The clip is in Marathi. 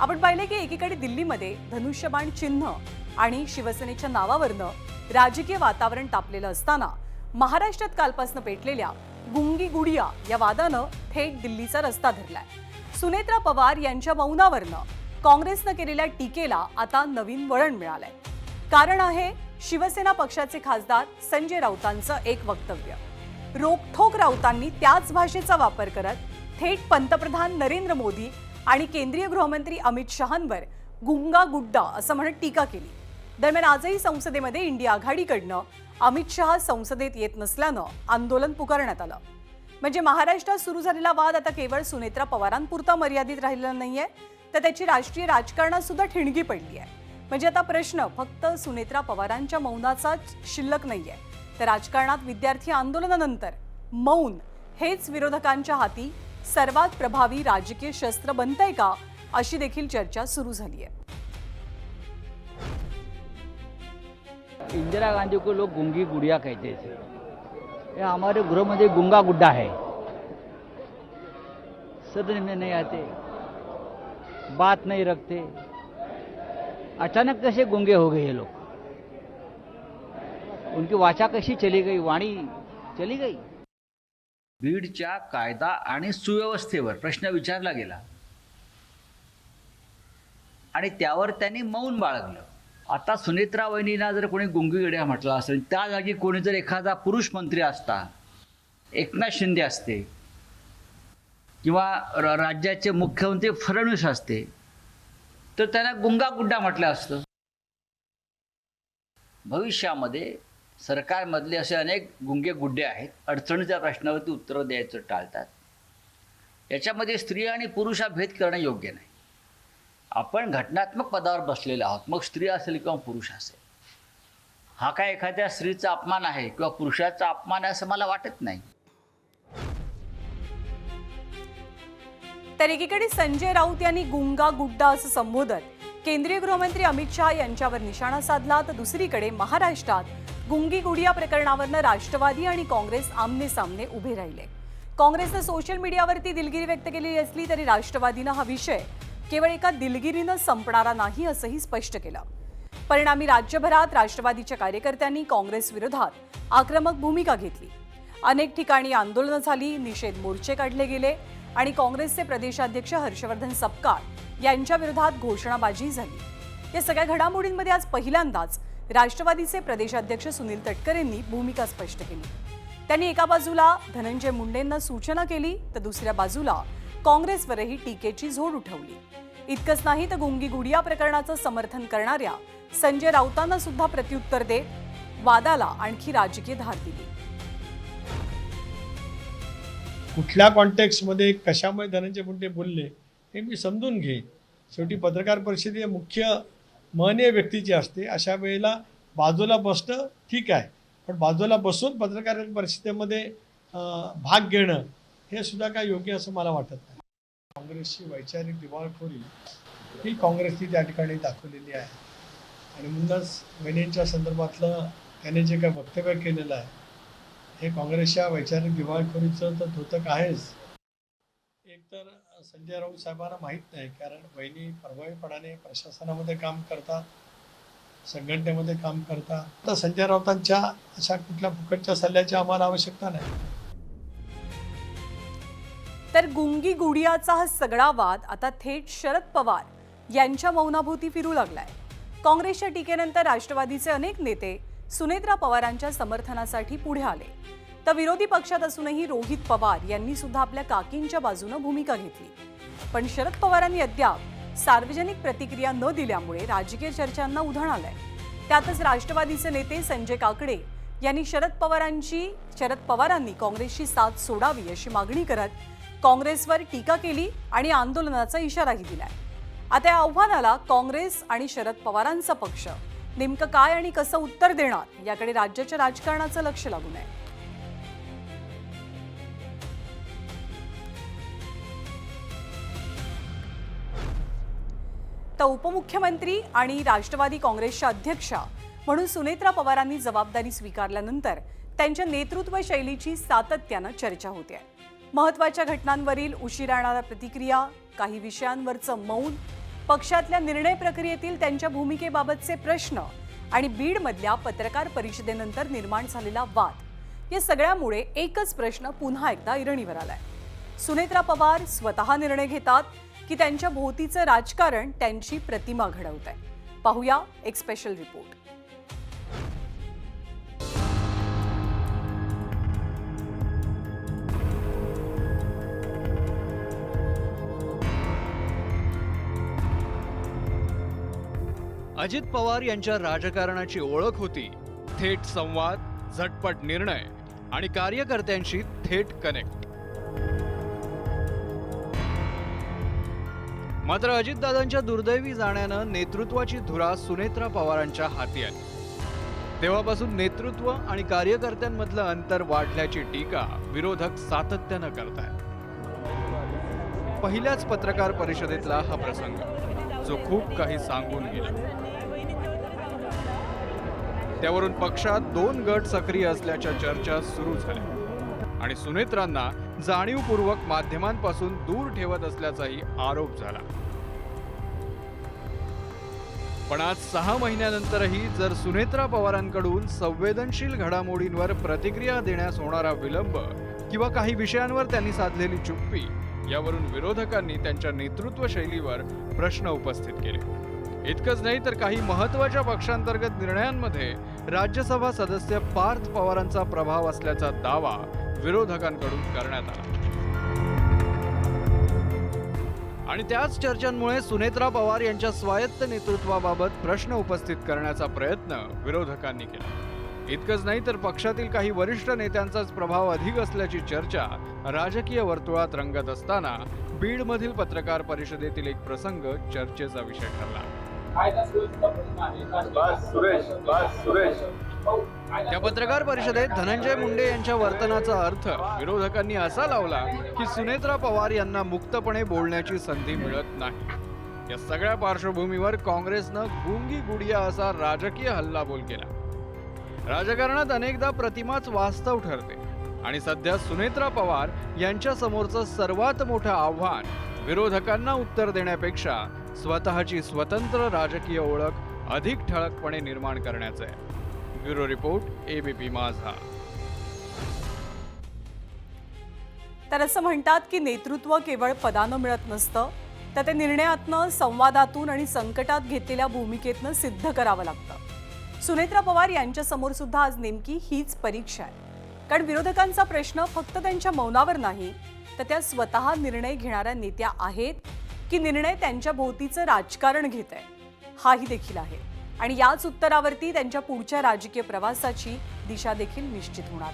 आपण पाहिले की एकीकडे दिल्लीमध्ये धनुष्यबाण चिन्ह आणि शिवसेनेच्या नावावरनं राजकीय वातावरण तापलेलं असताना महाराष्ट्रात कालपासून पेटलेल्या गुंगी गुडिया या वादानं थेट दिल्लीचा रस्ता धरलाय. सुनेत्रा पवार यांच्या मौनावरनं काँग्रेसनं केलेल्या टीकेला आता नवीन वळण मिळालंय. कारण आहे शिवसेना पक्षाचे खासदार संजय राऊतांचं एक वक्तव्य. रोखठोक राऊतांनी त्याच भाषेचा वापर करत थेट पंतप्रधान नरेंद्र मोदी आणि केंद्रीय गृहमंत्री अमित शहांवर गुंगा गुड्डा असं म्हणत टीका केली. दरम्यान आजही संसदेमध्ये इंडिया आघाडीकडनं अमित शहा संसदेत येत नसल्यानं आंदोलन पुकारण्यात आलं. म्हणजे महाराष्ट्रात सुरू झालेला वाद आता केवळ सुनेत्रा पवारांपुरता मर्यादित राहिलेला नाहीये, तर त्याची राष्ट्रीय राजकारणात सुद्धा ठिणगी पडली आहे. म्हणजे आता प्रश्न फक्त सुनेत्रा पवारांच्या मौनाचाच शिल्लक नाहीये, तर राजकारणात विद्यार्थी आंदोलनानंतर मौन हेच विरोधकांच्या हाती सर्वात प्रभावी राजकीय शस्त्र बनतंय का, अशी देखील चर्चा सुरू झाली आहे. इंदिरा गांधी को लोग गुंगी गुड़िया कहते थे. ये हमारे गृह में गुंगा गुड्डा है. सदन में नहीं आते, बात नहीं रखते. अचानक कैसे गुंगे हो गए ये लोग? उनकी वाचा कशी चली गई, वाणी चली गई. बीडच्या कायदा आणि सुव्यवस्थेवर प्रश्न विचारला गेला आणि त्यावर त्यांनी मौन बाळगलं. आता सुनेत्रा वहिनींना जर कोणी गुंगी गुड्या म्हटलं असेल, त्या जागी कोणी जर एखादा पुरुष मंत्री असता, एकनाथ शिंदे असते किंवा राज्याचे मुख्यमंत्री फडणवीस असते, तर त्यांना गुंगा गुड्डा म्हटलं असतं. भविष्यामध्ये सरकारमधले असे अनेक गुंगे गुड्डे आहेत, अडचणीच्या प्रश्नावरती उत्तरं द्यायचं टाळतात. याच्यामध्ये स्त्री आणि पुरुष हा भेद करणं योग्य नाही. आपण घटनात्मक पदावर बसलेले आहोत, मग स्त्री असेल किंवा पुरुष असेल. हा काय एखाद्या स्त्रीचा अपमान आहे किंवा पुरुषाचा अपमान आहे असं मला वाटत नाही. तर एकीकडे संजय राऊत यांनी गुंगा गुड्डा असं संबोधत केंद्रीय गृहमंत्री अमित शहा यांच्यावर निशाणा साधला, तर दुसरीकडे महाराष्ट्रात गुंगी गुडिया प्रकरणावरनं राष्ट्रवादी आणि काँग्रेस आमने सामने उभे राहिले. काँग्रेसनं सोशल मीडियावरती दिलगिरी व्यक्त केलेली असली तरी राष्ट्रवादीनं हा विषय केवळ एका दिलगिरीनं संपणारा नाही असंही स्पष्ट केलं. परिणामी राज्यभरात राष्ट्रवादीच्या कार्यकर्त्यांनी काँग्रेस विरोधात आक्रमक भूमिका घेतली. अनेक ठिकाणी आंदोलनं झाली, निषेध मोर्चे काढले गेले आणि काँग्रेसचे प्रदेशाध्यक्ष हर्षवर्धन सपकाळ यांच्या विरोधात घोषणाबाजी झाली. या सगळ्या घडामोडींमध्ये आज पहिल्यांदाच राष्ट्रवादीचे प्रदेशाध्यक्ष सुनील तटकरेंनी भूमिका स्पष्ट केली. त्यांनी एका बाजूला धनंजय मुंडेंना सूचना केली, तर दुसऱ्या बाजूला काँग्रेसवरही टीकेची झोड उठवली. इतकंच नाही तर गुंगी गुडिया प्रकरणाचं समर्थन करणाऱ्या संजय राऊतांना सुद्धा प्रत्युत्तर देत वादाला आणखी राजकीय धार दिली. कुठल्या कॉन्टेक्स्टमध्ये कशामुळे धनंजय मुंडे बोलले हे मी समजून घेईन. शेवटी पत्रकार परिषद मुख्य महनीय व्यक्तीची असते. अशा वेळेला बाजूला बसणं ठीक आहे, पण बाजूला बसून पत्रकार परिषदेमध्ये भाग घेणं हे सुद्धा काय योग्य असं मला वाटत नाही. काँग्रेसची वैचारिक दिवाळखोरी ही काँग्रेसची त्या ठिकाणी दाखवलेली आहे आणि म्हणूनच वहिनींच्या संदर्भातलं त्याने जे काही वक्तव्य केलेलं आहे हे काँग्रेसच्या वैचारिक दिवाळखोरीचं तर द्योतक आहेच. एक तर संजय राऊत साहेबांना माहीत नाही, कारण वहिनी प्रभावीपणाने प्रशासनामध्ये काम करतात, संघटनेमध्ये काम करतात. तर संजय राऊतांच्या अशा कुठल्या फुकटच्या सल्ल्याची आम्हाला आवश्यकता नाही. तर गुंगी गुडियाचा हा सगळा वाद आता थेट शरद पवार यांच्या मौनाभोवती फिरू लागलाय. काँग्रेसच्या टीकेनंतर राष्ट्रवादीचे अनेक नेते सुनेत्रा पवारांच्या समर्थनासाठी पुढे आले, तर विरोधी पक्षात असूनही रोहित पवार यांनी सुद्धा आपल्या काकींच्या बाजूनं भूमिका घेतली. पण शरद पवारांनी अद्याप सार्वजनिक प्रतिक्रिया न दिल्यामुळे राजकीय चर्चांना उधाण आलंय. त्यातच राष्ट्रवादीचे नेते संजय काकडे यांनी शरद पवारांनी काँग्रेसची साथ सोडावी अशी मागणी करत काँग्रेसवर टीका केली आणि आंदोलनाचा इशाराही दिलाय. आता या आव्हानाला काँग्रेस आणि शरद पवारांचा पक्ष नेमकं काय आणि कसं उत्तर देणार याकडे राज्याच्या राजकारणाचं लक्ष लागून आहे. तर उपमुख्यमंत्री आणि राष्ट्रवादी काँग्रेसच्या अध्यक्षा म्हणून सुनेत्रा पवारांनी जबाबदारी स्वीकारल्यानंतर त्यांच्या नेतृत्व शैलीची सातत्यानं चर्चा होते. महत्त्वाच्या घटनांवरील उशिरा येणाऱ्या प्रतिक्रिया, काही विषयांवरचं मौन, पक्षातल्या निर्णय प्रक्रियेतील त्यांच्या भूमिकेबाबतचे प्रश्न आणि बीडमधल्या पत्रकार परिषदेनंतर निर्माण झालेला वाद, या सगळ्यामुळे एकच प्रश्न पुन्हा एकदा ऐरणीवर आलाय. सुनेत्रा पवार स्वतः निर्णय घेतात की त्यांच्या भोवतीचं राजकारण त्यांची प्रतिमा घडवत आहे? पाहूया एक स्पेशल रिपोर्ट. अजित पवार यांच्या राजकारणाची ओळख होती थेट संवाद, झटपट निर्णय आणि कार्यकर्त्यांशी थेट कनेक्ट. मात्र अजितदादांच्या दुर्दैवी जाण्यानं नेतृत्वाची धुरा सुनेत्रा पवारांच्या हाती आली. तेव्हापासून नेतृत्व आणि कार्यकर्त्यांमधलं अंतर वाढल्याची टीका विरोधक सातत्यानं करतायत. पहिल्याच पत्रकार परिषदेतला हा प्रसंग जो खूप काही सांगून गेला. त्यावरून पक्षात 2 गट सक्रिय असल्याच्या चर्चा सुरू झाल्या आणि सुनेत्रांना जाणीवपूर्वक माध्यमांपासून दूर ठेवत असल्याचाही आरोप झाला. पण आज 6 महिन्यानंतरही जर सुनेत्रा पवारांकडून संवेदनशील घडामोडींवर प्रतिक्रिया देण्यास होणारा विलंब किंवा काही विषयांवर त्यांनी साधलेली चुप्पी, यावरून विरोधकांनी त्यांच्या नेतृत्व शैलीवर प्रश्न उपस्थित केले. इतकंच नाही तर काही महत्त्वाच्या पक्षांतर्गत निर्णयांमध्ये राज्यसभा सदस्य पार्थ पवारांचा प्रभाव असल्याचा दावा विरोधकांकडून करण्यात आला. आणि त्याच चर्चांमुळे सुनेत्रा पवार यांच्या स्वायत्त नेतृत्वाबाबत प्रश्न उपस्थित करण्याचा प्रयत्न विरोधकांनी केला. इतकंच नाही तर पक्षातील काही वरिष्ठ नेत्यांचाच प्रभाव अधिक असल्याची चर्चा राजकीय वर्तुळात रंगत असताना बीडमधील पत्रकार परिषदेतील एक प्रसंग चर्चेचा विषय ठरला. त्या पत्रकार परिषदेत धनंजय मुंडे यांच्या वर्तनाचा अर्थ विरोधकांनी असा लावला की सुनेत्रा पवार यांना मुक्तपणे बोलण्याची संधी मिळत नाही. या सगळ्या पार्श्वभूमीवर काँग्रेसनं गुंगी गुडिया असा राजकीय हल्लाबोल केला. राजकारणात अनेकदा प्रतिमाच वास्तव ठरते आणि सध्या सुनेत्रा पवार यांच्या समोरचं सर्वात मोठं आव्हान विरोधकांना उत्तर देण्यापेक्षा स्वतःची स्वतंत्र राजकीय ओळख अधिक ठळकपणे निर्माण करण्याचं आहे. ब्युरो रिपोर्ट, ABP माझा. तर असं म्हणतात की नेतृत्व केवळ पदानं मिळत नसतं, तर ते निर्णयातनं, संवादातून आणि संकटात घेतलेल्या भूमिकेतनं सिद्ध करावं लागतं. सुनेत्रा पवार यांच्यासमोर सुद्धा आज नेमकी हीच परीक्षा आहे. कारण विरोधकांचा प्रश्न फक्त त्यांच्या मौनावर नाही, तर त्या स्वतः निर्णय घेणाऱ्या नेत्या आहेत की निर्णय त्यांच्या भोवतीचं राजकारण घेत आहे, हाही देखील आहे. आणि याच उत्तरावरती त्यांच्या पुढच्या राजकीय प्रवासाची दिशा देखील निश्चित होणार आहे.